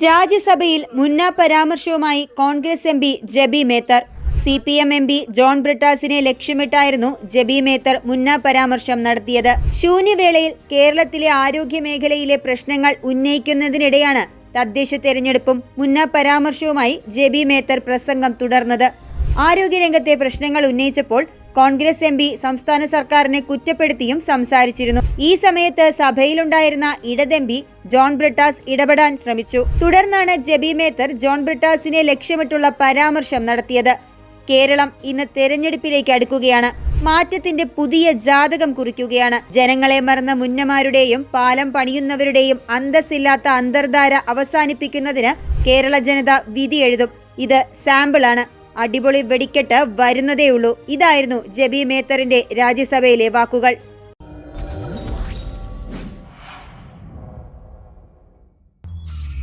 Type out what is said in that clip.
രാജ്യസഭയിൽ മുന്ന പരാമർശവുമായി Congress M P Jebi Mather. CPM M P John ബ്രിട്ടാസിനെ ലക്ഷ്യമിട്ടായിരുന്നു ജബി മേത്തർ മുന്ന പരാമർശം നടത്തിയത്. ശൂന്യവേളയിൽ കേരളത്തിലെ ആരോഗ്യ മേഖലയിലെ പ്രശ്നങ്ങൾ ഉന്നയിക്കുന്നതിനിടെയാണ് തദ്ദേശ തെരഞ്ഞെടുപ്പും മുന്ന പരാമർശവുമായി ജബി മേത്തർ പ്രസംഗം തുടർന്നത്. ആരോഗ്യരംഗത്തെ പ്രശ്നങ്ങൾ ഉന്നയിച്ചപ്പോൾ കോൺഗ്രസ് എം പി സംസ്ഥാന സർക്കാരിനെ കുറ്റപ്പെടുത്തിയും സംസാരിച്ചിരുന്നു. ഈ സമയത്ത് സഭയിലുണ്ടായിരുന്ന ഇടത് എം പി ജോൺ ബ്രിട്ടാസ് ഇടപെടാൻ ശ്രമിച്ചു. തുടർന്നാണ് ജബി മേത്തർ ജോൺ ബ്രിട്ടാസിനെ ലക്ഷ്യമിട്ടുള്ള പരാമർശം നടത്തിയത്. കേരളം ഇന്ന് തെരഞ്ഞെടുപ്പിലേക്ക് അടുക്കുകയാണ്. മാറ്റത്തിന്റെ പുതിയ ജാതകം കുറിക്കുകയാണ്. ജനങ്ങളെ മറന്ന മുന്നമാരുടെയും പാലം പണിയുന്നവരുടെയും അന്തസ്സില്ലാത്ത അന്തർധാര അവസാനിപ്പിക്കുന്നതിന് കേരള ജനത വിധി എഴുതും. ഇത് സാമ്പിളാണ്. അടിപൊളി വെടിക്കെട്ട് വരുന്നതേയുള്ളൂ. ഇതായിരുന്നു ജബി മേത്തറിന്റെ രാജ്യസഭയിലെ വാക്കുകൾ.